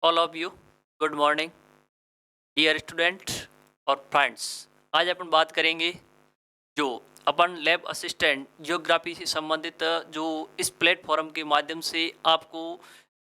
All of you good morning dear student और friends. आज अपन बात करेंगे जो अपन लैब असिस्टेंट जियोग्राफी से संबंधित जो इस प्लेटफॉर्म के माध्यम से आपको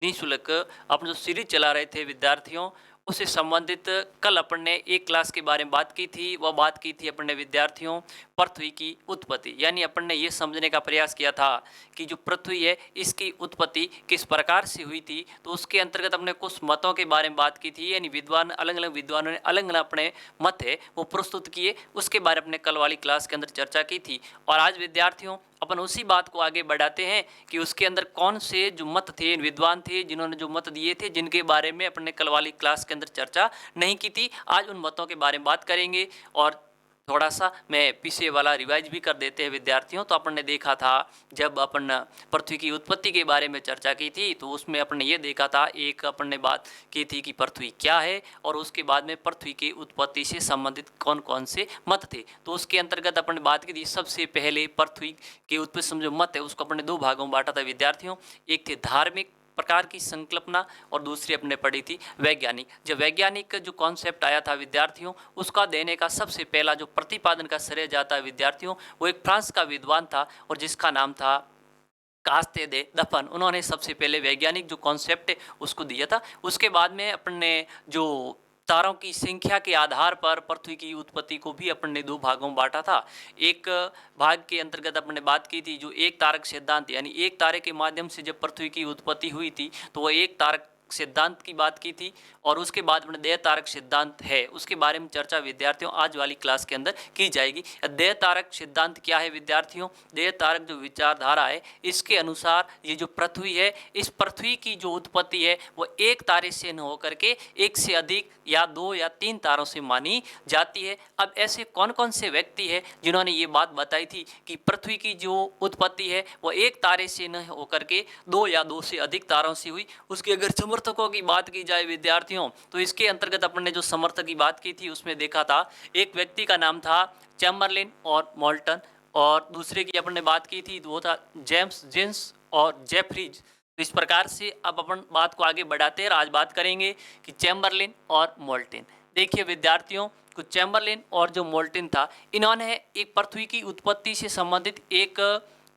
निःशुल्क अपन जो सीरीज चला रहे थे विद्यार्थियों, उससे संबंधित कल अपन ने एक क्लास के बारे में बात की थी। वह बात की थी अपन ने विद्यार्थियों पृथ्वी की उत्पत्ति, यानी अपन ने ये समझने का प्रयास किया था कि जो पृथ्वी है इसकी उत्पत्ति किस प्रकार से हुई थी। तो उसके अंतर्गत हमने कुछ मतों के बारे में बात की थी, यानी विद्वान अलग अलग विद्वानों ने अलग अलग अपने मत है वो प्रस्तुत किए। उसके बारे में अपने कल वाली क्लास के अंदर चर्चा की थी। और आज विद्यार्थियों अपन उसी बात को आगे बढ़ाते हैं कि उसके अंदर कौन से जो मत थे, विद्वान थे जिन्होंने जो मत दिए थे, जिनके बारे में अपने कल वाली क्लास के अंदर चर्चा नहीं की थी। आज उन मतों के बारे में बात करेंगे और थोड़ा सा मैं पीछे वाला रिवाइज भी कर देते हैं विद्यार्थियों। तो अपन ने देखा था जब अपन पृथ्वी की उत्पत्ति के बारे में चर्चा की थी, तो उसमें अपन ने ये देखा था, एक अपन ने बात की थी कि पृथ्वी क्या है, और उसके बाद में पृथ्वी की उत्पत्ति से संबंधित कौन कौन से मत थे। तो उसके अंतर्गत अपन ने बात की थी सबसे पहले पृथ्वी की उत्पत्ति जो मत है उसको अपन ने दो भागों में बांटा था विद्यार्थियों। एक थे धार्मिक प्रकार की संकल्पना और दूसरी अपने पढ़ी थी वैज्ञानिक। जब वैज्ञानिक जो कॉन्सेप्ट आया था विद्यार्थियों, उसका देने का सबसे पहला जो प्रतिपादन का श्रेय जाता है विद्यार्थियों, वो एक फ्रांस का विद्वान था और जिसका नाम था कास्ते दे दफन। उन्होंने सबसे पहले वैज्ञानिक जो कॉन्सेप्ट है उसको दिया था। उसके बाद में अपन ने जो तारों की संख्या के आधार पर पृथ्वी की उत्पत्ति को भी अपन ने दो भागों में बांटा था। एक भाग के अंतर्गत अपन ने बात की थी जो एक तारक सिद्धांत, यानी एक तारे के माध्यम से जब पृथ्वी की उत्पत्ति हुई थी तो वह एक तारक सिद्धांत की बात की थी। और उसके बाद में देह तारक सिद्धांत है, उसके बारे में चर्चा विद्यार्थियों आज वाली क्लास के अंदर की जाएगी। देह तारक सिद्धांत क्या है विद्यार्थियों? देह तारक जो विचारधारा है इसके अनुसार ये जो पृथ्वी है, इस पृथ्वी की जो उत्पत्ति है वो एक तारे से न होकर के एक से अधिक या दो या तीन तारों से मानी जाती है। अब ऐसे कौन कौन से व्यक्ति है जिन्होंने ये बात बताई थी कि पृथ्वी की जो उत्पत्ति है वो एक तारे से न होकर के दो या दो से अधिक तारों से हुई? उसके अगर समर्थकों की बात की जाए विद्यार्थियों, तो इसके अंतर्गत अपन ने जो समर्थक की बात की थी उसमें देखा था एक व्यक्ति का नाम था चैम्बरलिन और मोल्टन, और दूसरे की अपन ने बात की थी वो था जेम्स जेम्स और जेफरीज। तो इस प्रकार से अब अपन बात को आगे बढ़ाते हैं और आज बात करेंगे कि चैम्बरलिन और मोल्टन। देखिए विद्यार्थियों, कुछ चैम्बरलिन और जो मोल्टन था, इन्होंने एक पृथ्वी की उत्पत्ति से संबंधित एक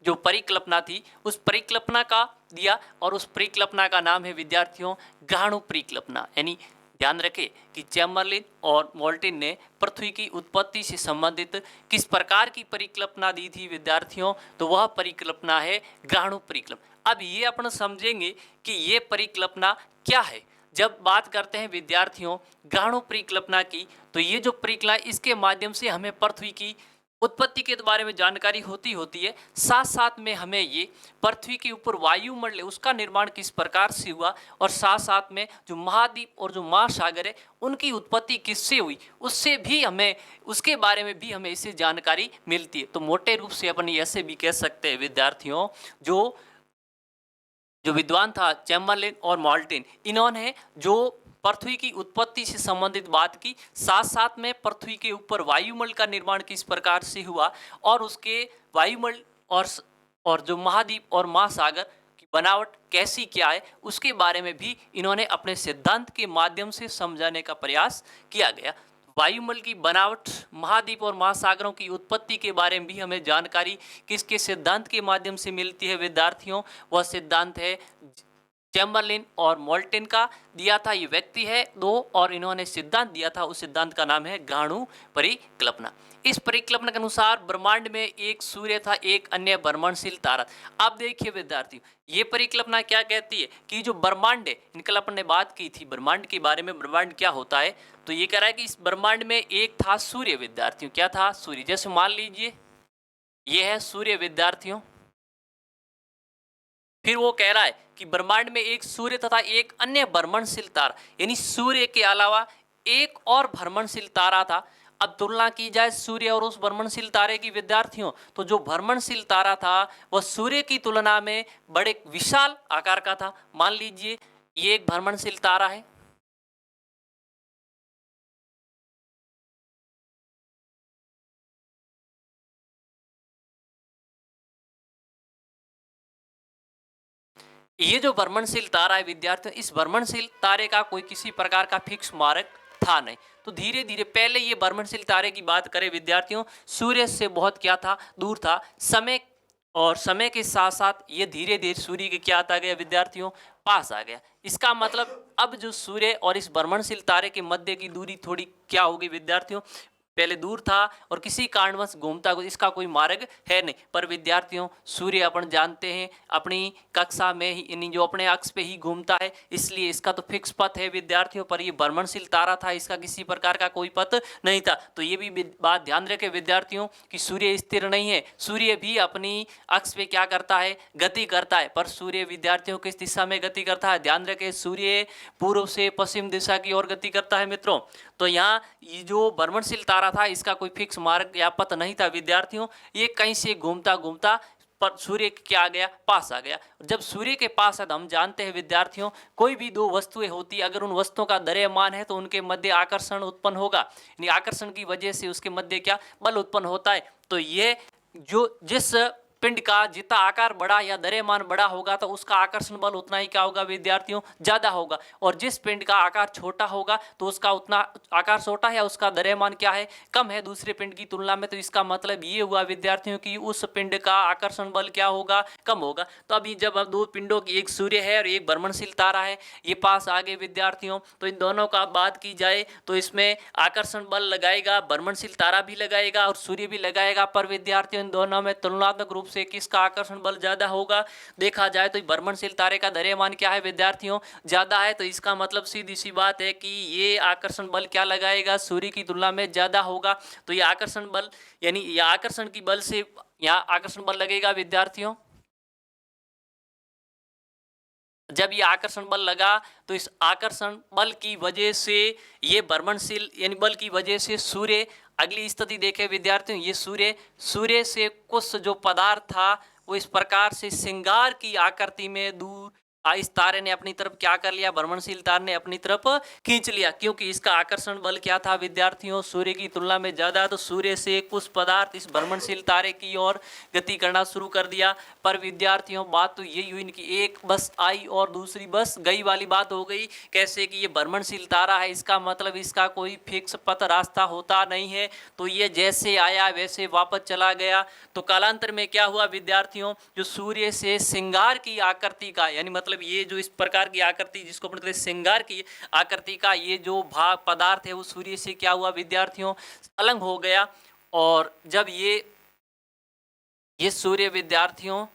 जो परिकल्पना थी उस परिकल्पना का दिया, और उस परिकल्पना का नाम है विद्यार्थियों ग्रहाणु परिकल्पना। यानी ध्यान रखें कि चैम्बरलिन और मोल्टन ने पृथ्वी की उत्पत्ति से संबंधित किस प्रकार की परिकल्पना दी थी विद्यार्थियों? तो वह परिकल्पना है ग्रहाणु परिकल्पना। अब ये अपन समझेंगे कि ये परिकल्पना क्या है। जब बात करते हैं विद्यार्थियों ग्रहाणु परिकल्पना की, तो ये जो परिकल्पना इसके माध्यम से हमें पृथ्वी की उत्पत्ति के बारे में जानकारी होती है। साथ साथ में हमें ये पृथ्वी के ऊपर वायुमंडल उसका निर्माण किस प्रकार से हुआ, और साथ साथ में जो महाद्वीप और जो महासागर है उनकी उत्पत्ति किससे हुई, उससे भी हमें उसके बारे में भी हमें इससे जानकारी मिलती है। तो मोटे रूप से अपन ऐसे भी कह सकते हैं विद्यार्थियों, जो जो विद्वान था चैम्बरलिन और मोल्टन, इन्होंने जो पृथ्वी की उत्पत्ति से संबंधित बात की, साथ साथ में पृथ्वी के ऊपर वायुमंडल का निर्माण किस प्रकार से हुआ और उसके वायुमंडल और जो महाद्वीप और महासागर की बनावट कैसी क्या है उसके बारे में भी इन्होंने अपने सिद्धांत के माध्यम से समझाने का प्रयास किया गया। वायुमंडल की बनावट, महाद्वीप और महासागरों की उत्पत्ति के बारे में भी हमें जानकारी किसके सिद्धांत के माध्यम से मिलती है विद्यार्थियों? वह सिद्धांत है चैम्बरलिन और मोल्टन का। दिया था ये व्यक्ति है दो, और इन्होंने सिद्धांत दिया था, उस सिद्धांत का नाम है ग्रहाणु परिकल्पना। इस परिकल्पना के अनुसार ब्रह्मांड में एक सूर्य था, एक अन्य भ्रमणशील तारा। आप देखिए विद्यार्थियों, ये परिकल्पना क्या कहती है कि जो ब्रह्मांड है, इनकल अपन ने बात की थी ब्रह्मांड के बारे में, ब्रह्मांड क्या होता है। तो ये कह रहा है कि इस ब्रह्मांड में एक था सूर्य विद्यार्थियों। क्या था? सूर्य। जैसे मान लीजिए ये है सूर्य विद्यार्थियों, फिर वो कह रहा है कि ब्रह्मांड में एक सूर्य तथा एक अन्य भ्रमणशील तारा, यानी सूर्य के अलावा एक और भ्रमणशील तारा था। अब तुलना की जाए सूर्य और उस भ्रमणशील तारे की विद्यार्थियों, तो जो भ्रमणशील तारा था वह सूर्य की तुलना में बड़े विशाल आकार का था। मान लीजिए ये एक भ्रमणशील तारा है, ये जो भ्रमणशील तारा है विद्यार्थियों, इस भ्रमणशील तारे का कोई किसी प्रकार का फिक्स मार्ग था नहीं। तो धीरे धीरे पहले ये भ्रमणशील तारे की बात करें विद्यार्थियों, सूर्य से बहुत क्या था, दूर था। समय और समय के साथ साथ ये धीरे धीरे सूर्य के क्या आता गया विद्यार्थियों, पास आ गया। इसका मतलब अब जो सूर्य और इस भ्रमणशील तारे के मध्य की दूरी थोड़ी क्या होगी विद्यार्थियों, पहले दूर था और किसी कारणवश घूमता, इसका कोई मार्ग है नहीं। पर विद्यार्थियों सूर्य अपन जानते हैं अपनी कक्षा में ही यानी जो अपने अक्ष पे ही घूमता है, इसलिए इसका तो फिक्स पथ है विद्यार्थियों। पर ये भ्रमणशील तारा था, इसका किसी प्रकार का कोई पथ नहीं था। तो ये भी बात ध्यान रखें विद्यार्थियों कि सूर्य स्थिर नहीं है, सूर्य भी अपनी अक्ष पे क्या करता है, गति करता है। पर सूर्य विद्यार्थियों किस दिशा में गति करता है, ध्यान रखें सूर्य पूर्व से पश्चिम दिशा की ओर गति करता है मित्रों। तो यहाँ ये जो भ्रमणशील तारा था, इसका कोई फिक्स मार्ग या पथ नहीं था विद्यार्थियों। ये कहीं से घूमता घूमता पर सूर्य के क्या आ गया, पास आ गया। जब सूर्य के पास है तो हम जानते हैं विद्यार्थियों, कोई भी दो वस्तुएं होती, अगर उन वस्तुओं का द्रव्यमान है तो उनके मध्य आकर्षण उत्पन्न होगा, यानी आकर्षण की वजह से उसके मध्य क्या, बल उत्पन्न होता है। तो ये जो जिस पिंड का जितना आकार बड़ा या द्रव्यमान बड़ा होगा तो उसका आकर्षण बल उतना ही क्या होगा विद्यार्थियों, ज्यादा होगा। और जिस पिंड का आकार छोटा होगा तो उसका उतना आकार छोटा है, उसका द्रव्यमान क्या है, कम है दूसरे पिंड की तुलना में। तो इसका मतलब ये हुआ विद्यार्थियों कि उस पिंड का आकर्षण बल क्या होगा, कम होगा। तो अभी जब अब दो पिंडों की, एक सूर्य है और एक भ्रमणशील तारा है, ये पास आ गए विद्यार्थियों, तो इन दोनों का बात की जाए तो इसमें आकर्षण बल लगाएगा भ्रमणशील तारा भी लगाएगा और सूर्य भी लगाएगा। पर विद्यार्थियों इन दोनों में तुलनात्मक रूप से किसका आकर्षण बल ज्यादा होगा, देखा जाए तो भ्रमणशील तारे का द्रव्यमान क्या है विद्यार्थियों, ज्यादा है। तो इसका मतलब सीधी सी बात है कि ये आकर्षण बल क्या लगाएगा, सूर्य की तुलना में ज्यादा होगा। तो ये आकर्षण बल यानी ये आकर्षण की बल से यहाँ आकर्षण बल लगेगा विद्यार्थियों। जब ये आकर्षण बल लगा तो इस आकर्षण बल की वजह से ये भ्रमणशील यानी बल की वजह से सूर्य, अगली स्थिति देखें विद्यार्थियों, ये सूर्य, सूर्य से कुछ जो पदार्थ था वो इस प्रकार से श्रृंगार की आकृति में दूर इस तारे ने अपनी तरफ क्या कर लिया, भ्रमणशील तारे ने अपनी तरफ खींच लिया, क्योंकि इसका आकर्षण बल क्या था विद्यार्थियों, सूर्य की तुलना में ज्यादा। तो सूर्य से कुछ पदार्थ इस भ्रमणशील तारे की ओर गति करना शुरू कर दिया। पर विद्यार्थियों बात तो यही हुई कि एक बस आई और दूसरी बस गई वाली बात हो गई। कैसे कि ये भ्रमणशील तारा है, इसका मतलब इसका कोई फिक्स पथ रास्ता होता नहीं है। तो ये जैसे आया वैसे वापस चला गया। तो कालांतर में क्या हुआ विद्यार्थियों, जो सूर्य से श्रृंगार की आकृति का यानी मतलब ये जो इस प्रकार की आकृति जिसको अपन कहते हैं श्रृंगार की आकृति का ये जो भाग पदार्थ है वो सूर्य से क्या हुआ विद्यार्थियों, अलग हो गया। और जब ये सूर्य विद्यार्थियों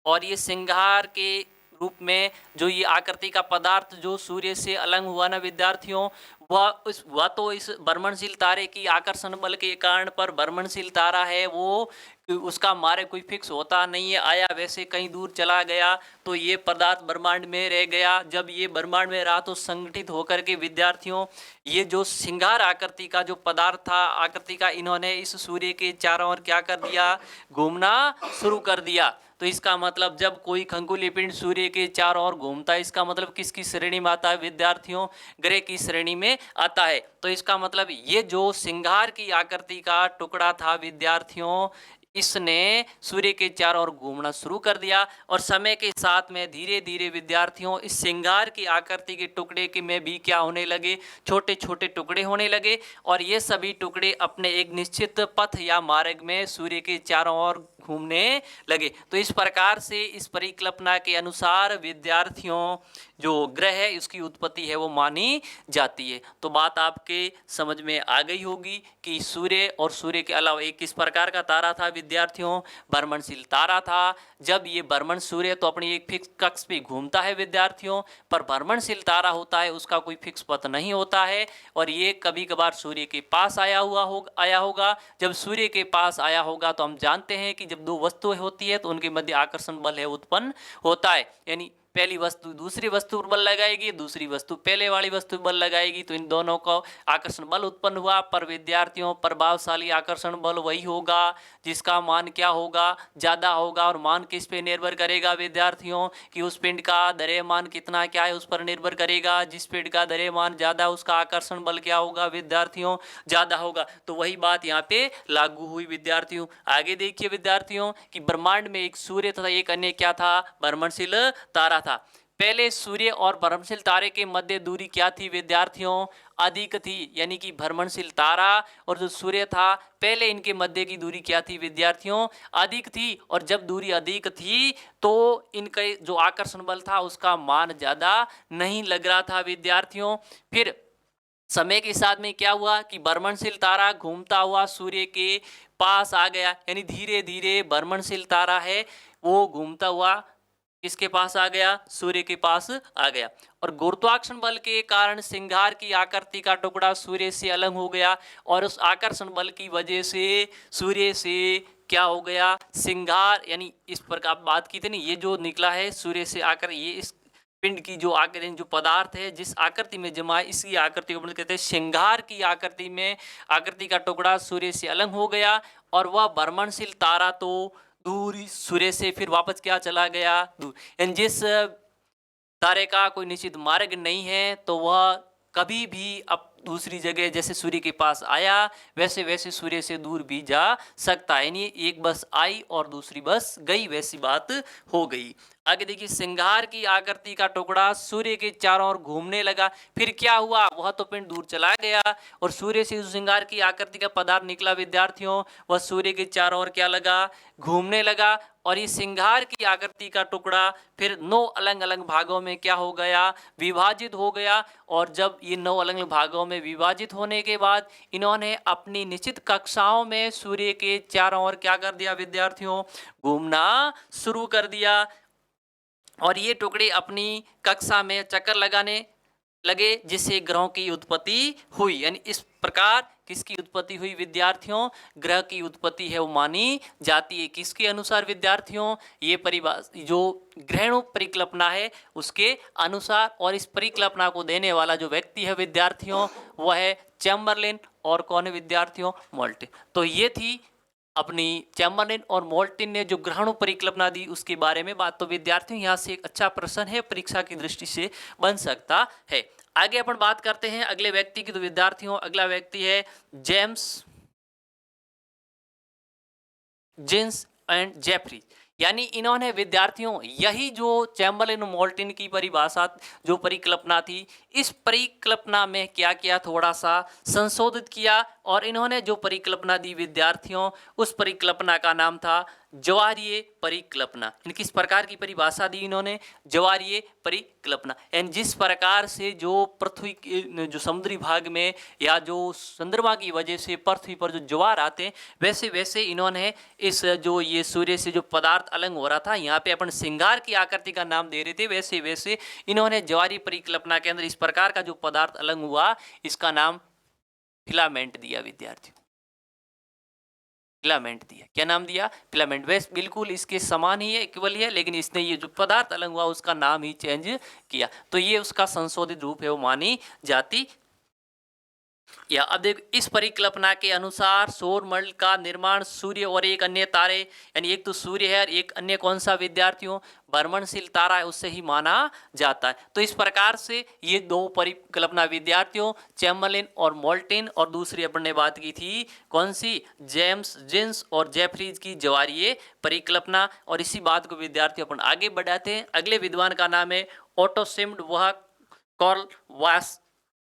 और ये श्रृंगार के रूप में जो ये आकृति का पदार्थ जो सूर्य से अलग हुआ ना विद्यार्थियों, वह तो इस भ्रमणशील तारे की आकर्षण बल के कारण, पर भ्रमणशील तारा है वो उसका मार्ग कोई फिक्स होता नहीं है, आया वैसे कहीं दूर चला गया। तो ये पदार्थ ब्रह्मांड में रह गया। जब ये ब्रह्मांड में रहा तो संगठित होकर के विद्यार्थियों ये जो श्रृंगार आकृति का जो पदार्थ था आकृति का, इन्होंने इस सूर्य के चारों ओर क्या कर दिया, घूमना शुरू कर दिया। तो इसका मतलब जब कोई खंगुली पिंड सूर्य के चारों ओर घूमता है, इसका मतलब किसकी श्रेणी में आता है विद्यार्थियों, ग्रह की श्रेणी में आता है। तो इसका मतलब ये जो श्रृंगार की आकृति का टुकड़ा था विद्यार्थियों, इसने सूर्य के चारों ओर घूमना शुरू कर दिया। और समय के साथ में धीरे धीरे विद्यार्थियों इस श्रृंगार की आकृति के टुकड़े के में भी क्या होने लगे, छोटे छोटे टुकड़े होने लगे। और ये सभी टुकड़े अपने एक निश्चित पथ या मार्ग में सूर्य के चारों ओर घूमने लगे। तो इस प्रकार से इस परिकल्पना के अनुसार विद्यार्थियों जो ग्रह है उसकी उत्पत्ति है वो मानी जाती है। तो बात आपके समझ में आ गई होगी कि सूर्य और सूर्य के अलावा एक किस प्रकार का तारा था विद्यार्थियों, भ्रमणशील तारा था। जब ये भ्रमण सूर्य तो अपनी एक फिक्स कक्ष पे घूमता है विद्यार्थियों, पर भ्रमणशील तारा होता है उसका कोई फिक्स पथ नहीं होता है और ये कभी कभार सूर्य के पास आया होगा। जब सूर्य के पास आया होगा तो हम जानते हैं कि जब दो वस्तुएं होती है तो उनके मध्य आकर्षण बल है उत्पन्न होता है। यानी पहली वस्तु दूसरी वस्तु पर बल लगाएगी, दूसरी वस्तु पहले वाली वस्तु पर बल लगाएगी, तो इन दोनों को आकर्षण बल उत्पन्न हुआ। पर विद्यार्थियों, प्रभावशाली आकर्षण बल वही होगा जिसका मान क्या होगा, ज़्यादा होगा। और मान किस पे निर्भर करेगा विद्यार्थियों, कि उस पिंड का द्रव्यमान कितना क्या है उस पर निर्भर करेगा। जिस पिंड का द्रव्यमान ज़्यादा उसका आकर्षण बल क्या होगा विद्यार्थियों, ज़्यादा होगा। तो वही बात यहाँ पे लागू हुई विद्यार्थियों। आगे देखिए विद्यार्थियों कि ब्रह्मांड में एक सूर्य तथा एक अन्य क्या था, भ्रमणशील तारा था। पहले सूर्य और भ्रमणशील तारे के मध्य दूरी क्या थी विद्यार्थियों, अधिक थी। यानी कि भ्रमणशील तारा और जो सूर्य था, पहले इनके मध्य की दूरी क्या थी विद्यार्थियों, अधिक थी। और जब दूरी अधिक थी तो इनका जो आकर्षण बल था उसका मान ज्यादा नहीं लग रहा था विद्यार्थियों। फिर समय के साथ में क्या हुआ कि भ्रमणशील तारा घूमता हुआ सूर्य के पास आ गया। यानी धीरे धीरे भ्रमणशील तारा है वो घूमता हुआ किसके पास आ गया, सूर्य के पास आ गया। और गुरुत्वाकर्षण बल के कारण सिंगार की आकृति का टुकड़ा सूर्य से अलग हो गया। और उस आकर्षण बल की वजह से सूर्य से क्या हो गया, सिंगार, यानी इस पर आप बात की थी ना, ये जो निकला है सूर्य से आकर, ये इस पिंड की जो आकृति, जो पदार्थ है जिस आकृति में जमा है, इसी आकृति को कहते हैं सिंगार की आकृति में, आकृति का टुकड़ा सूर्य से अलग हो गया। और वह भ्रमणशील तारा तो दूर सूर्य से फिर वापस क्या चला गया, दूर। जिस तारे का कोई निश्चित मार्ग नहीं है तो वह कभी भी अब दूसरी जगह जैसे सूर्य के पास आया वैसे वैसे सूर्य से दूर भी जा सकता है। यानी एक बस आई और दूसरी बस गई, वैसी बात हो गई। आगे देखिए, सिंगार की आकृति का टुकड़ा सूर्य के चारों ओर घूमने लगा। फिर क्या हुआ, वह तो पिंड दूर चला गया और सूर्य से जो सिंगार की आकृति का पदार्थ निकला विद्यार्थियों, वह सूर्य के चारों ओर क्या लगा, घूमने लगा। और इस सिंगार की आकृति का टुकड़ा फिर 9 अलग अलग भागों में क्या हो गया, विभाजित हो गया। और जब ये 9 अलग अलग भागों में विभाजित होने के बाद इन्होंने अपनी निश्चित कक्षाओं में सूर्य के चारों ओर क्या कर दिया विद्यार्थियों, घूमना शुरू कर दिया। और ये टुकड़े अपनी कक्षा में चक्कर लगाने लगे जिससे ग्रहों की उत्पत्ति हुई। यानी इस प्रकार किसकी उत्पत्ति हुई विद्यार्थियों, ग्रह की उत्पत्ति है वो मानी जाती है। किसके अनुसार विद्यार्थियों, ये परिभाषा जो ग्रहणों परिकल्पना है उसके अनुसार। और इस परिकल्पना को देने वाला जो व्यक्ति है विद्यार्थियों वह है चैम्बरलिन। और कौन है विद्यार्थियों, मोल्टिन। तो ये थी अपनी चैम्बरलिन और मोल्टिन ने जो ग्रहणों परिकल्पना दी उसके बारे में बात। तो विद्यार्थियों यहाँ से एक अच्छा प्रश्न है, परीक्षा की दृष्टि से बन सकता है। आगे अपन बात करते हैं अगले व्यक्ति की। तो विद्यार्थियों अगला व्यक्ति है जेम्स जिन्स एंड जेफरी। यानी इन्होंने विद्यार्थियों यही जो चैम्बरलिन और मोल्टिन की परिभाषा जो परिकल्पना थी, इस परिकल्पना में क्या किया, थोड़ा सा संशोधित किया। और इन्होंने जो परिकल्पना दी विद्यार्थियों, उस परिकल्पना का नाम था ज्वारीय परिकल्पना। किस प्रकार की परिभाषा दी इन्होंने, ज्वारीय परिकल्पना। एंड जिस प्रकार से जो पृथ्वी जो समुद्री भाग में या जो चंद्रमा की वजह से पृथ्वी पर जो ज्वार आते हैं, वैसे वैसे इन्होंने इस जो ये सूर्य से जो पदार्थ अलग हो रहा था, यहाँ पे अपन सिंगार की आकृति का नाम दे रहे थे, वैसे वैसे इन्होंने ज्वारीय परिकल्पना के अंदर इस प्रकार का जो पदार्थ अलग हुआ इसका नाम फिलामेंट दिया विद्यार्थियों, फिलामेंट दिया। क्या नाम दिया, फिलामेंट। वैसे बिल्कुल इसके समान ही है, इक्वल ही है, लेकिन इसने ये जो पदार्थ अलग हुआ उसका नाम ही चेंज किया। तो ये उसका संशोधित रूप है वो मानी जाती। या अब देख, इस परिकल्पना के अनुसार सौर मंडल का निर्माण सूर्य और एक अन्य तारे, यानी एक तो सूर्य है और एक अन्य कौन सा विद्यार्थियों, भ्रमणशील तारा है, उससे ही माना जाता है। तो इस प्रकार से ये दो परिकल्पना विद्यार्थियों, चैम्बरलिन और मोल्टिन, और दूसरी अपन ने बात की थी कौन सी, जेम्स जिन्स और जेफरीज की ज्वारीय परिकल्पना। और इसी बात को विद्यार्थियों अपन आगे बढ़ाते हैं। अगले विद्वान का नाम है ओटो शिम्ड वह कॉर्ल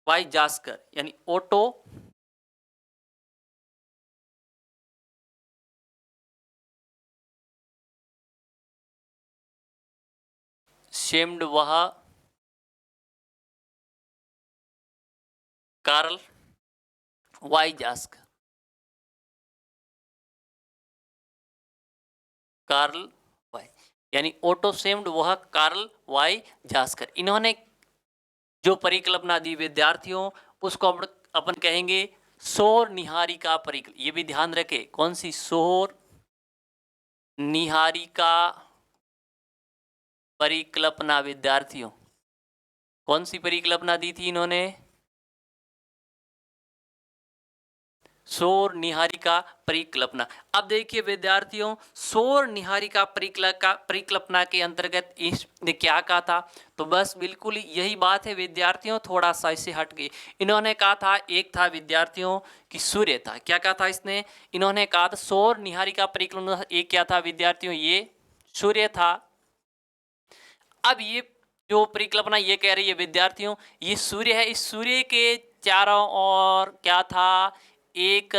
वाई जास्कर। यानी ओटो शेम्ड वह कार्ल वाई जास्कर, कार्ल वाई, यानी ओटो शेम्ड वह कार्ल वाई जास्कर। इन्होंने जो परिकल्पना दी विद्यार्थियों उसको अपन कहेंगे सौर निहारिका परिकल्पना। ये भी ध्यान रखे, कौन सी, सौर निहारिका परिकल्पना विद्यार्थियों, कौन सी परिकल्पना दी थी इन्होंने? सौर निहारिका परिकल्पना। अब देखिए विद्यार्थियों, सौर निहारिका परिकल्पना के अंतर्गत इसने क्या कहा था? तो बस बिल्कुल यही बात है विद्यार्थियों, थोड़ा सा इससे हट गए। इन्होंने कहा था, एक था विद्यार्थियों कि सूर्य था। क्या कहा था इसने? इन्होंने कहा था सौर निहारिका परिकल्पना, एक क्या था विद्यार्थियों? ये सूर्य था। अब ये जो परिकल्पना ये कह रही है विद्यार्थियों, ये सूर्य है, इस सूर्य के चारों ओर क्या था? एक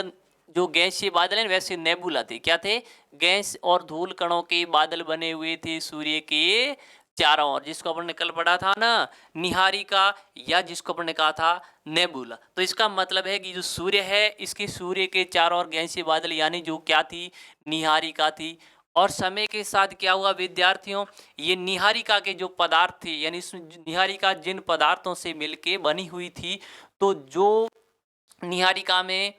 जो गैसीय बादल है, वैसे नेबुला थे। क्या थे? गैस और धूल कणों के बादल बने हुए थे सूर्य के चारों ओर, जिसको अपन ने कल पढ़ा था ना, निहारिका, या जिसको अपन ने कहा था नेबुला। तो इसका मतलब है कि जो सूर्य है, इसके सूर्य के चारों ओर गैसीय बादल, यानी जो क्या थी? निहारिका थी। और समय के साथ क्या हुआ विद्यार्थियों? ये निहारिका के जो पदार्थ थे, यानी निहारिका जिन पदार्थों से मिलके बनी हुई थी, तो जो निहारिका में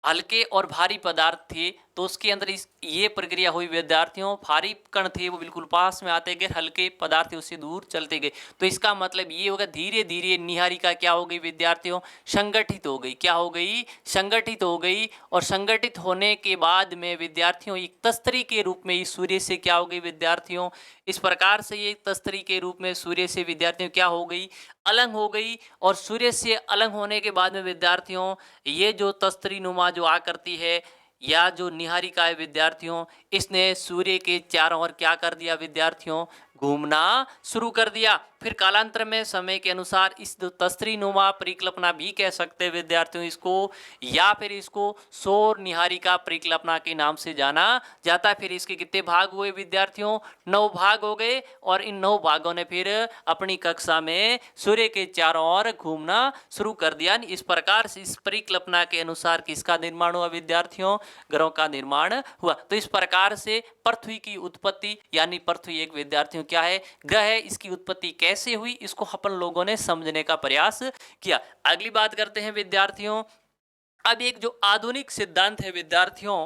हल्के और भारी पदार्थ थे, तो उसके अंदर ये प्रक्रिया हुई विद्यार्थियों, भारी कण थे वो बिल्कुल पास में आते गए, हल्के पदार्थ उससे दूर चलते गए। तो इसका मतलब ये होगा धीरे धीरे निहारिका क्या हो गई विद्यार्थियों? संगठित हो गई। क्या हो गई? संगठित हो गई। और संगठित होने के बाद में विद्यार्थियों एक तस्तरी के रूप में इस सूर्य से क्या हो गई विद्यार्थियों? इस प्रकार से ये तस्तरी के रूप में सूर्य से विद्यार्थियों क्या हो गई? अलग हो गई। और सूर्य से अलग होने के बाद में विद्यार्थियों ये जो तस्तरी नुमा जो आकृति है, या जो निहारिका है विद्यार्थियों, इसने सूर्य के चारों ओर क्या कर दिया विद्यार्थियों? घूमना शुरू कर दिया। फिर कालांतर में समय के अनुसार इस तस्तरी नुमा परिकल्पना भी कह सकते हैं विद्यार्थियों इसको, या फिर इसको सौर निहारिका परिकल्पना के नाम से जाना जाता है। फिर इसके कितने भाग हुए विद्यार्थियों? 9 भाग हो गए। और इन 9 भागों ने फिर अपनी कक्षा में सूर्य के चारों ओर घूमना शुरू कर दिया। इस प्रकार से इस परिकल्पना के अनुसार किसका निर्माण हुआ विद्यार्थियों? ग्रहों का निर्माण हुआ। तो इस प्रकार से पृथ्वी की उत्पत्ति, यानी पृथ्वी एक विद्यार्थियों क्या है? ग्रह है। इसकी उत्पत्ति कैसे हुई, इसको अपन लोगों ने समझने का प्रयास किया। अगली बात करते हैं विद्यार्थियों, अब एक जो आधुनिक सिद्धांत है विद्यार्थियों,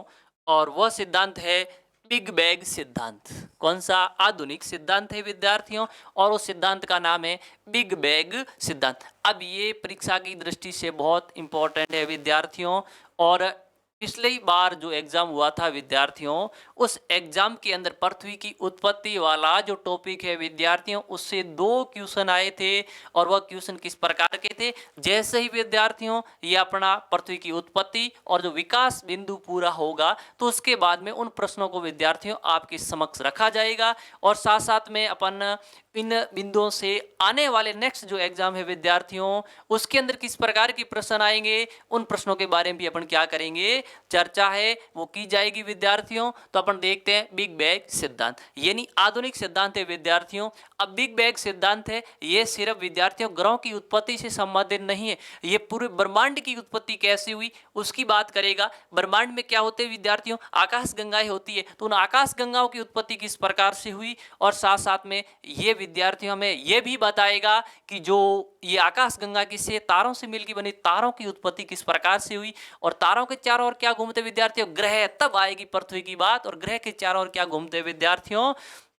और वह सिद्धांत है बिग बैंग सिद्धांत। कौन सा आधुनिक सिद्धांत है विद्यार्थियों? और उस सिद्धांत का नाम है बिग बैंग सिद्धांत। अब ये परीक्षा की दृष्टि से बहुत इंपॉर्टेंट है विद्यार्थियों। और पिछली बार जो एग्जाम हुआ था विद्यार्थियों, उस एग्जाम के अंदर पृथ्वी की उत्पत्ति वाला जो टॉपिक है विद्यार्थियों, उससे 2 क्वेश्चन आए थे। और वह क्वेश्चन किस प्रकार के थे? जैसे ही विद्यार्थियों ये अपना पृथ्वी की उत्पत्ति और जो विकास बिंदु पूरा होगा, तो उसके बाद में उन प्रश्नों को विद्यार्थियों आपके समक्ष रखा जाएगा। और साथ साथ में अपन इन बिंदुओं से आने वाले नेक्स्ट जो एग्जाम है विद्यार्थियों, उसके अंदर किस प्रकार के प्रश्न आएंगे, उन प्रश्नों के बारे में भी अपन क्या करेंगे? चर्चा है वो की जाएगी विद्यार्थियों। तो अपन देखते हैं बिग बैंग सिद्धांत, यानी आधुनिक सिद्धांत है विद्यार्थियों। अब बिग बैंग सिद्धांत है, ये सिर्फ विद्यार्थियों ग्रहों की उत्पत्ति से संबंधित नहीं है, ये पूरे ब्रह्मांड की उत्पत्ति कैसे हुई उसकी बात करेगा। ब्रह्मांड में क्या होते हैं विद्यार्थियों? आकाश गंगाएं होती है। तो उन आकाश गंगाओं की उत्पत्ति किस प्रकार से हुई, और साथ साथ में ये विद्यार्थियों हमें ये भी बताएगा कि जो ये आकाश गंगा किससे? तारों से मिलकर बनी, तारों की उत्पत्ति किस प्रकार से हुई। और तारों के चारों ओर क्या घूमते विद्यार्थियों? ग्रह। तब आएगी पृथ्वी की बात। और ग्रह के चारों ओर क्या घूमते विद्यार्थियों?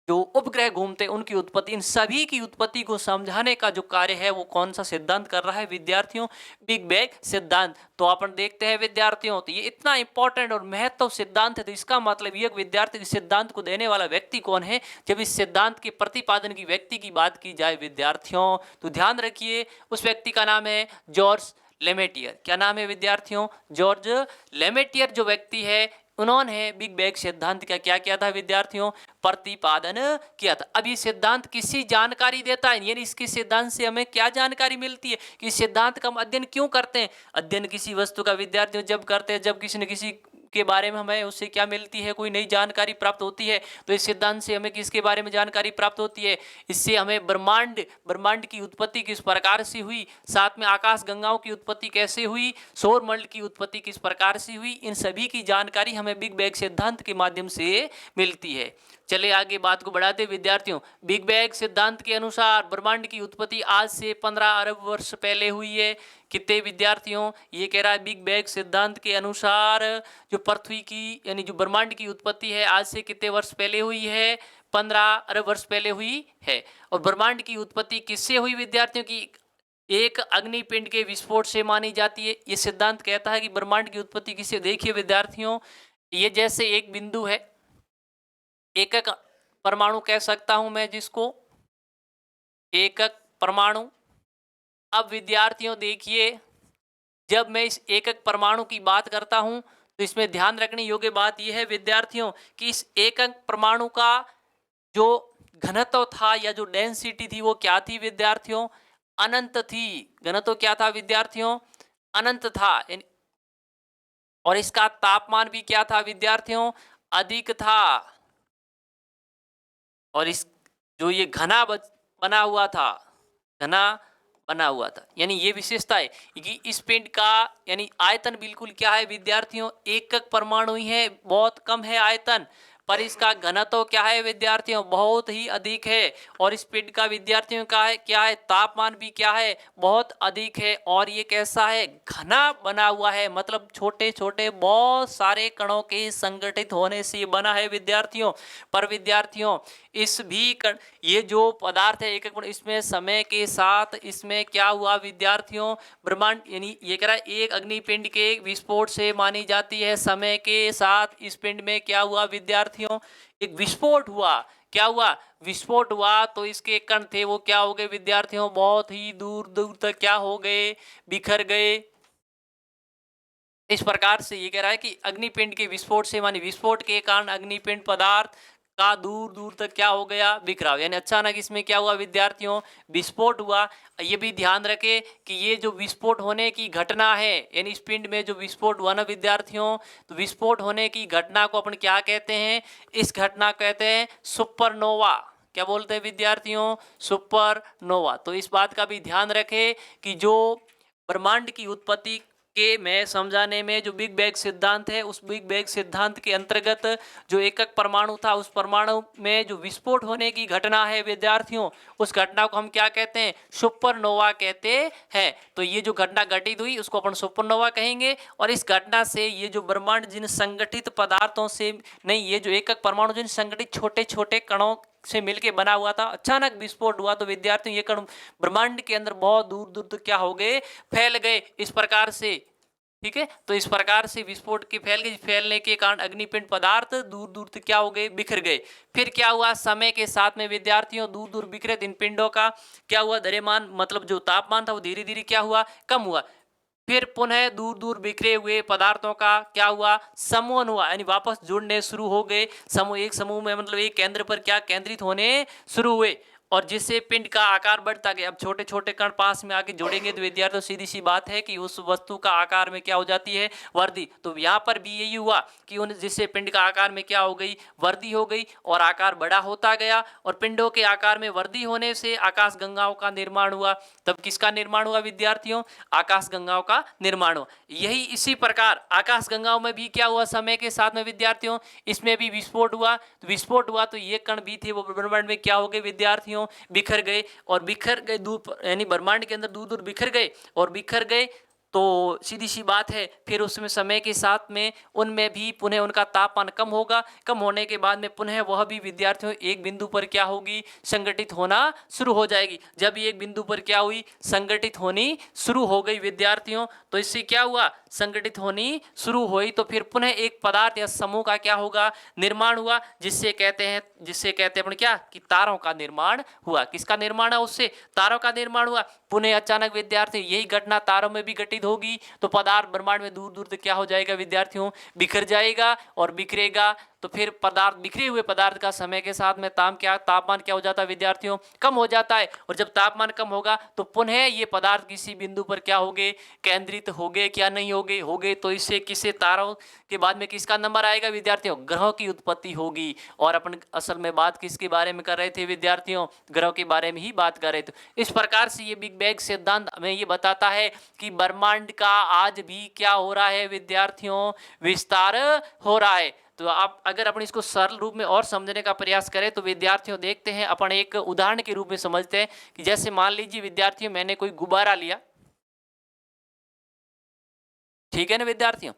जो उपग्रह घूमते, उनकी उत्पत्ति। इन सभी की उत्पत्ति को समझाने का जो कार्य है वो कौन सा सिद्धांत कर रहा है विद्यार्थियों? बिग बैंग सिद्धांत। तो अपन देखते हैं विद्यार्थियों, तो ये इतना इंपॉर्टेंट और महत्व सिद्धांत है, तो इसका मतलब ये विद्यार्थी इस सिद्धांत को देने वाला व्यक्ति कौन है? जब इस सिद्धांत के प्रतिपादन की व्यक्ति की बात की जाए विद्यार्थियों, तो ध्यान रखिए उस व्यक्ति का नाम है जॉर्ज लेमेटियर। क्या नाम है विद्यार्थियों? जॉर्ज लेमेटियर जो व्यक्ति है, उन्होंने बिग बैंग सिद्धांत का क्या किया था विद्यार्थियों? प्रतिपादन किया था। अब ये सिद्धांत किसी जानकारी देता है, यानी इसके सिद्धांत से हमें क्या जानकारी मिलती है कि सिद्धांत का हम अध्ययन क्यों करते हैं? अध्ययन किसी वस्तु का विद्यार्थियों जब करते हैं, जब किसी न किसी के बारे में हमें उससे क्या मिलती है? कोई नई जानकारी प्राप्त होती है। तो इस सिद्धांत से हमें किसके बारे में जानकारी प्राप्त होती है? इससे हमें ब्रह्मांड की उत्पत्ति किस प्रकार से हुई, साथ में आकाश गंगाओं की उत्पत्ति कैसे हुई, सौर मंडल की उत्पत्ति किस प्रकार से हुई, इन सभी की जानकारी हमें बिग बैंग सिद्धांत के माध्यम से मिलती है। चले आगे बात को बढ़ाते विद्यार्थियों, बिग बैंग सिद्धांत के अनुसार ब्रह्मांड की उत्पत्ति आज से 15 अरब वर्ष पहले हुई है। कितने विद्यार्थियों? ये कह रहा है बिग बैंग सिद्धांत के अनुसार जो पृथ्वी की, यानी जो ब्रह्मांड की उत्पत्ति है, आज से कितने वर्ष पहले हुई है? 15 अरब वर्ष पहले हुई है। और ब्रह्मांड की उत्पत्ति किससे हुई विद्यार्थियों की? एक अग्निपिंड के विस्फोट से मानी जाती है। ये सिद्धांत कहता है कि ब्रह्मांड की उत्पत्ति किससे? देखिए विद्यार्थियों, ये जैसे एक बिंदु है, एकक परमाणु कह सकता हूं मैं जिसको, एकक परमाणु। अब विद्यार्थियों देखिए, जब मैं इस एकक परमाणु की बात करता हूं तो इसमें ध्यान रखने योग्य बात यह है विद्यार्थियों कि इस एकक परमाणु का जो घनत्व था या जो डेंसिटी थी वो क्या थी विद्यार्थियों? अनंत थी। घनत्व क्या था विद्यार्थियों? अनंत था। और इसका तापमान भी क्या था विद्यार्थियों? अधिक था। और इस जो ये बना हुआ था, घना बना हुआ था, यानी ये विशेषता है कि इस पिंड का यानी आयतन बिल्कुल क्या है विद्यार्थियों? एकक परमाणु ही है, बहुत कम है आयतन, पर इसका घनत्व क्या है विद्यार्थियों? बहुत ही अधिक है। और इस पिंड का विद्यार्थियों का है क्या है? तापमान भी क्या है? बहुत अधिक है। और ये कैसा है? घना बना हुआ है, मतलब छोटे छोटे बहुत सारे कणों के संगठित होने से बना है विद्यार्थियों। पर विद्यार्थियों इस भी ये जो पदार्थ है एक एक, इसमें समय के साथ इसमें क्या हुआ विद्यार्थियों? ब्रह्मांड यानी ये कह रहा है एक अग्निपिंड के विस्फोट से मानी जाती है। समय के साथ इस पिंड में क्या हुआ विद्यार्थियों? एक विस्फोट हुआ। क्या हुआ? विस्फोट हुआ। तो इसके कण थे वो क्या हो गए विद्यार्थियों? बहुत ही दूर दूर तक क्या हो गए? बिखर गए। इस प्रकार से ये कह रहा है कि अग्निपिंड के विस्फोट से मानी विस्फोट के कारण अग्निपिंड पदार्थ का दूर दूर तक क्या हो गया? बिखराव। यानी अचानक इसमें क्या हुआ विद्यार्थियों? विस्फोट हुआ। ये भी ध्यान रखे कि ये जो विस्फोट होने की घटना है, यानी इस पिंड में जो विस्फोट हुआ ना विद्यार्थियों, तो विस्फोट होने की घटना को अपन क्या कहते हैं? इस घटना कहते हैं सुपरनोवा। क्या बोलते हैं विद्यार्थियों? सुपरनोवा। तो इस बात का भी ध्यान रखे कि जो ब्रह्मांड की उत्पत्ति के में समझाने में जो बिग बैंग सिद्धांत है, उस बिग बैंग सिद्धांत के अंतर्गत जो एकक परमाणु था, उस परमाणु में जो विस्फोट होने की घटना है विद्यार्थियों, उस घटना को हम क्या कहते हैं? सुपरनोवा कहते हैं। तो ये जो घटना घटित हुई उसको अपन सुपरनोवा कहेंगे। और इस घटना से ये जो ब्रह्मांड जिन संगठित पदार्थों से नहीं, ये जो एकक परमाणु जिन संगठित छोटे छोटे कणों से मिलके बना हुआ था, अचानक विस्फोट हुआ। तो विद्यार्थियों ये कण ब्रह्मांड के अंदर बहुत दूर दूर तक क्या हो गए? फैल गए। इस प्रकार से, ठीक है, तो इस प्रकार से विस्फोट के फैल गए। फैलने के कारण अग्निपिंड पदार्थ दूर दूर तक क्या हो गए? बिखर गए। फिर क्या हुआ? समय के साथ में विद्यार्थियों दूर दूर बिखरे इन पिंडों का क्या हुआ? द्रव्यमान मतलब जो तापमान था वो धीरे धीरे क्या हुआ? कम हुआ। फिर पुनः दूर दूर बिखरे हुए पदार्थों का क्या हुआ? समूहन हुआ, यानी वापस जुड़ने शुरू हो गए। समूह, एक समूह में मतलब एक केंद्र पर क्या केंद्रित होने शुरू हुए, और जिससे पिंड का आकार बढ़ता गया। अब छोटे छोटे कण पास में आके जुड़ेंगे तो विद्यार्थियों सीधी सी बात है कि उस वस्तु का आकार में क्या हो जाती है? वृद्धि। तो यहाँ पर भी यही हुआ कि उन जिससे पिंड का आकार में क्या हो गई? वृद्धि हो गई और आकार बड़ा होता गया। और पिंडों के आकार में वृद्धि होने से आकाश गंगाओं का निर्माण हुआ। तब किसका निर्माण हुआ विद्यार्थियों? आकाश गंगाओं का निर्माण हुआ। यही इसी प्रकार आकाश गंगाओं में भी क्या हुआ? समय के साथ में विद्यार्थियों इसमें भी विस्फोट हुआ। तो विस्फोट हुआ तो ये कण भी थे वो ब्रह्मांड में क्या हो गए विद्यार्थियों? बिखर गए। और बिखर गए दूर, यानी ब्रह्मांड के अंदर दूर दूर बिखर गए। और बिखर गए तो सीधी सी बात है, फिर उसमें समय के साथ में उनमें भी पुनः उनका तापमान कम होगा। कम होने के बाद में पुनः वह भी विद्यार्थियों एक बिंदु पर क्या होगी? संगठित होना शुरू हो जाएगी। जब एक बिंदु पर क्या हुई? संगठित होनी शुरू हो गई विद्यार्थियों। तो इससे क्या हुआ? संगठित होनी शुरू हुई तो फिर पुनः एक पदार्थ या समूह का क्या होगा? निर्माण हुआ, जिससे कहते हैं अपन क्या कि तारों का निर्माण हुआ। किसका निर्माण है? उससे तारों का निर्माण हुआ। पुनः अचानक विद्यार्थी यही घटना तारों में भी घटित होगी तो पदार्थ ब्रह्मांड में दूर दूर तक क्या हो जाएगा विद्यार्थियों? बिखर जाएगा। और बिखरेगा तो फिर पदार्थ, बिखरे हुए पदार्थ का समय के साथ में तापमान क्या हो जाता है विद्यार्थियों? कम हो जाता है। और जब तापमान कम होगा तो पुनः ये पदार्थ किसी बिंदु पर क्या हो गए? केंद्रित हो गए। क्या नहीं हो गए? हो गए। तो इससे किससे तारों के बाद में किसका नंबर आएगा विद्यार्थियों? ग्रहों की उत्पत्ति होगी। और अपन असल में बात किसके बारे में कर रहे थे विद्यार्थियों? ग्रहों के बारे में ही बात कर रहे थे। इस प्रकार से ये बिग बैंग सिद्धांत हमें ये बताता है कि ब्रह्मांड का आज भी क्या हो रहा है विद्यार्थियों? विस्तार हो रहा है। तो आप अगर अपन इसको सरल रूप में और समझने का प्रयास करें तो विद्यार्थियों देखते हैं, अपन एक उदाहरण के रूप में समझते हैं कि जैसे मान लीजिए विद्यार्थियों मैंने कोई गुब्बारा लिया, ठीक है ना विद्यार्थियों?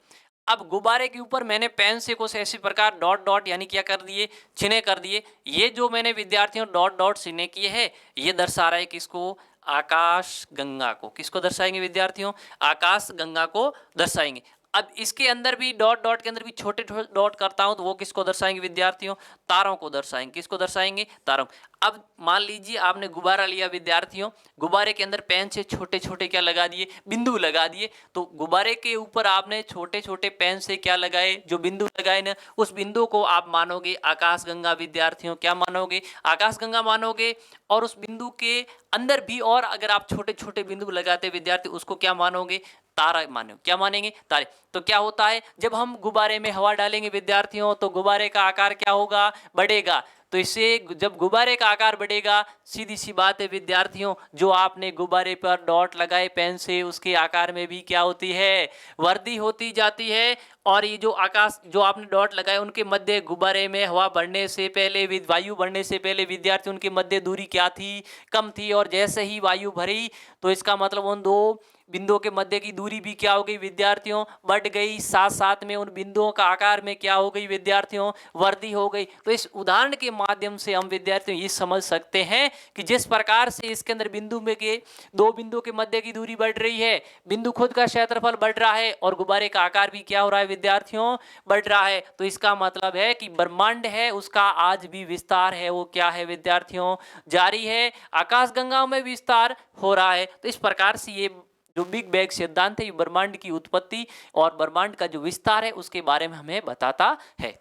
अब गुब्बारे के ऊपर मैंने पेन से कुछ ऐसी प्रकार डॉट डॉट यानी क्या कर दिए, चिन्ह कर दिए। ये जो मैंने विद्यार्थियों डॉट डॉट चिन्ह किए हैं, ये दर्शा रहा है किसको, आकाश गंगा को। किसको दर्शाएंगे विद्यार्थियों, आकाश गंगा को दर्शाएंगे। अब इसके अंदर भी डॉट डॉट के अंदर भी छोटे छोटे डॉट करता हूं तो वो किसको दर्शाएंगे विद्यार्थियों, तारों को दर्शाएंगे। किसको दर्शाएंगे, तारों। अब मान लीजिए आपने गुब्बारा लिया विद्यार्थियों, गुब्बारे के अंदर पेन से छोटे छोटे क्या लगा दिए, बिंदु लगा दिए। तो गुब्बारे के ऊपर आपने छोटे छोटे पेन से क्या लगाए, जो बिंदु लगाए ना, उस बिंदु को आप मानोगे आकाश गंगा विद्यार्थियों। क्या मानोगे, आकाश गंगा मानोगे। और उस बिंदु के अंदर भी और अगर आप छोटे छोटे बिंदु लगाते विद्यार्थी, उसको क्या मानोगे, तारा मानो। क्या मानेंगे, तारे। तो क्या होता है, जब हम गुब्बारे में हवा डालेंगे विद्यार्थियों तो गुब्बारे का आकार क्या होगा, बढ़ेगा। तो इससे जब गुब्बारे का आकार बढ़ेगा, सीधी सी बात है विद्यार्थियों, जो आपने गुब्बारे पर डॉट लगाए पेन से, उसके आकार में भी क्या होती है, वृद्धि होती जाती है। और ये जो आकाश जो आपने डॉट लगाए, उनके मध्य गुब्बारे में हवा बढ़ने से पहले, वायु बढ़ने से पहले विद्यार्थी उनके मध्य दूरी क्या थी, कम थी। और जैसे ही वायु भरी तो इसका मतलब उन दो बिंदुओं के मध्य की दूरी भी क्या हो गई विद्यार्थियों, बढ़ गई। साथ साथ में उन बिंदुओं का आकार में क्या हो गई विद्यार्थियों, वृद्धि हो गई। तो इस उदाहरण के माध्यम से हम विद्यार्थियों ये समझ सकते हैं कि जिस प्रकार से इसके अंदर बिंदु में के दो बिंदुओं के मध्य की दूरी बढ़ रही है, बिंदु खुद का क्षेत्रफल बढ़ रहा है और गुब्बारे का आकार भी क्या हो रहा है विद्यार्थियों, बढ़ रहा है। तो इसका मतलब है कि ब्रह्मांड है उसका आज भी विस्तार है, वो क्या है विद्यार्थियों, जारी है। आकाश गंगाओं में विस्तार हो रहा है। तो इस प्रकार से ये जो बिग बैंग सिद्धांत है, ब्रह्मांड की उत्पत्ति और ब्रह्मांड का जो विस्तार है उसके बारे में हमें बताता है।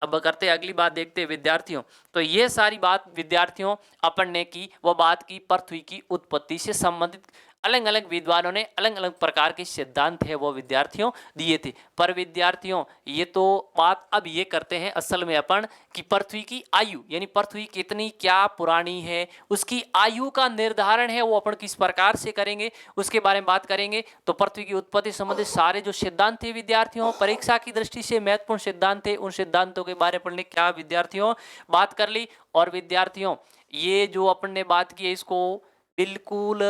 अब करते अगली बात देखते हैं विद्यार्थियों। तो ये सारी बात विद्यार्थियों अपन ने की, वो बात की पृथ्वी की उत्पत्ति से संबंधित अलग अलग विद्वानों ने अलग अलग प्रकार के सिद्धांत है वो विद्यार्थियों दिए थे। पर विद्यार्थियों ये तो बात अब ये करते हैं असल में अपन कि पृथ्वी की आयु यानी पृथ्वी कितनी क्या पुरानी है, उसकी आयु का निर्धारण है वो अपन किस प्रकार से करेंगे उसके बारे में बात करेंगे। तो पृथ्वी की उत्पत्ति संबंधित सारे जो सिद्धांत थे विद्यार्थियों, परीक्षा की दृष्टि से महत्वपूर्ण सिद्धांत थे, उन सिद्धांतों के बारे में क्या विद्यार्थियों बात कर ली। और विद्यार्थियों ये जो अपन ने बात की है इसको बिल्कुल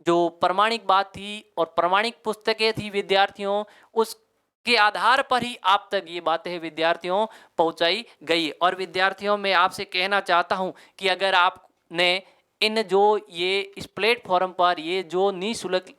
जो प्रमाणिक बात थी और प्रमाणिक पुस्तकें थी विद्यार्थियों, उसके आधार पर ही आप तक ये बातें विद्यार्थियों पहुंचाई गई। और विद्यार्थियों मैं आपसे कहना चाहता हूं कि अगर आपने इन जो ये इस प्लेटफॉर्म पर ये जो निःशुल्क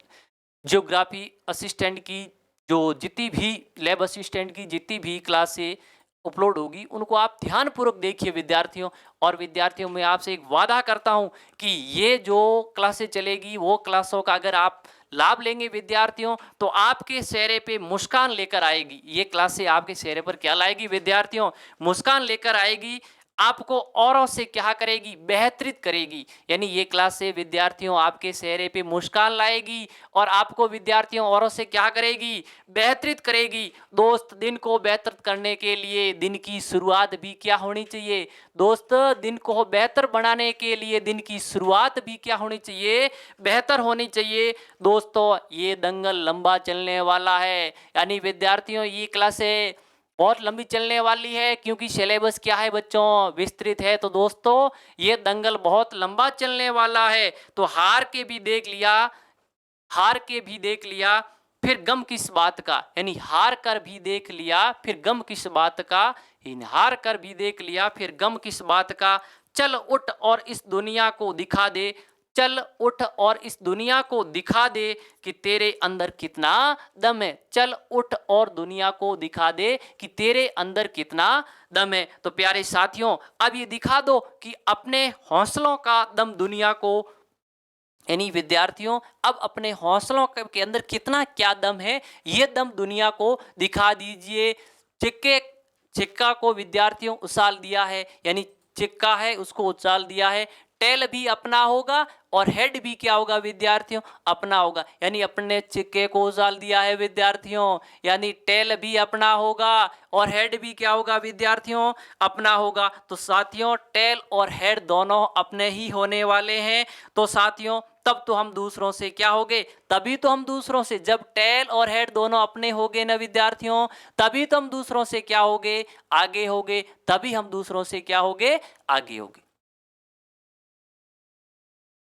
ज्योग्राफी असिस्टेंट की जो जितनी भी लैब असिस्टेंट की जितनी भी क्लासें अपलोड होगी उनको आप ध्यानपूर्वक देखिए विद्यार्थियों। और विद्यार्थियों मैं आपसे एक वादा करता हूं कि ये जो क्लासें चलेगी वो क्लासों का अगर आप लाभ लेंगे विद्यार्थियों तो आपके चेहरे पे मुस्कान लेकर आएगी। ये क्लासें आपके चेहरे पर क्या लाएगी विद्यार्थियों, मुस्कान लेकर आएगी, आपको औरों से क्या करेगी, बेहतरीत करेगी। यानी ये क्लास से विद्यार्थियों आपके चेहरे पे मुस्कान लाएगी और आपको विद्यार्थियों औरों से क्या करेगी, बेहतरीत करेगी। दोस्त दिन को बेहतर करने के लिए दिन की शुरुआत भी क्या होनी चाहिए, दोस्त दिन को बेहतर बनाने के लिए दिन की शुरुआत भी क्या होनी चाहिए, बेहतर होनी चाहिए। दोस्तों ये दंगल लंबा चलने वाला है, यानी विद्यार्थियों ये क्लासें बहुत लंबी चलने वाली है क्योंकि सिलेबस क्या है बच्चों, विस्तृत है। तो दोस्तों ये दंगल बहुत लंबा चलने वाला है। तो हार के भी देख लिया, हार के भी देख लिया फिर गम किस बात का, यानी हार कर भी देख लिया फिर गम किस बात का, हार कर भी देख लिया फिर गम किस बात का। चल उठ और इस दुनिया को दिखा दे, चल उठ और इस दुनिया को दिखा दे कि तेरे अंदर कितना दम है। चल उठ और दुनिया को दिखा दे कि तेरे अंदर कितना दम है। तो प्यारे साथियों अब ये दिखा दो कि अपने हौसलों का दम दुनिया को, यानी विद्यार्थियों अब अपने हौसलों के अंदर कितना क्या दम है ये दम दुनिया को दिखा दीजिए। चिक्का को विद्यार्थियों उछाल दिया है, यानी चिक्का है उसको उछाल दिया है। टेल भी अपना होगा और हेड भी क्या होगा विद्यार्थियों, अपना होगा। यानी अपने चिक्के को उछाल दिया है विद्यार्थियों, यानी टेल भी अपना होगा और हेड भी क्या होगा विद्यार्थियों, अपना होगा। तो साथियों टेल और हेड दोनों अपने ही होने वाले हैं। तो साथियों तब तो हम दूसरों से क्या होंगे, तभी तो हम दूसरों से, जब टेल और हेड दोनों अपने होंगे ना विद्यार्थियों, तभी तो हम दूसरों से क्या होंगे, आगे होंगे, तभी हम दूसरों से क्या होंगे, आगे होंगे।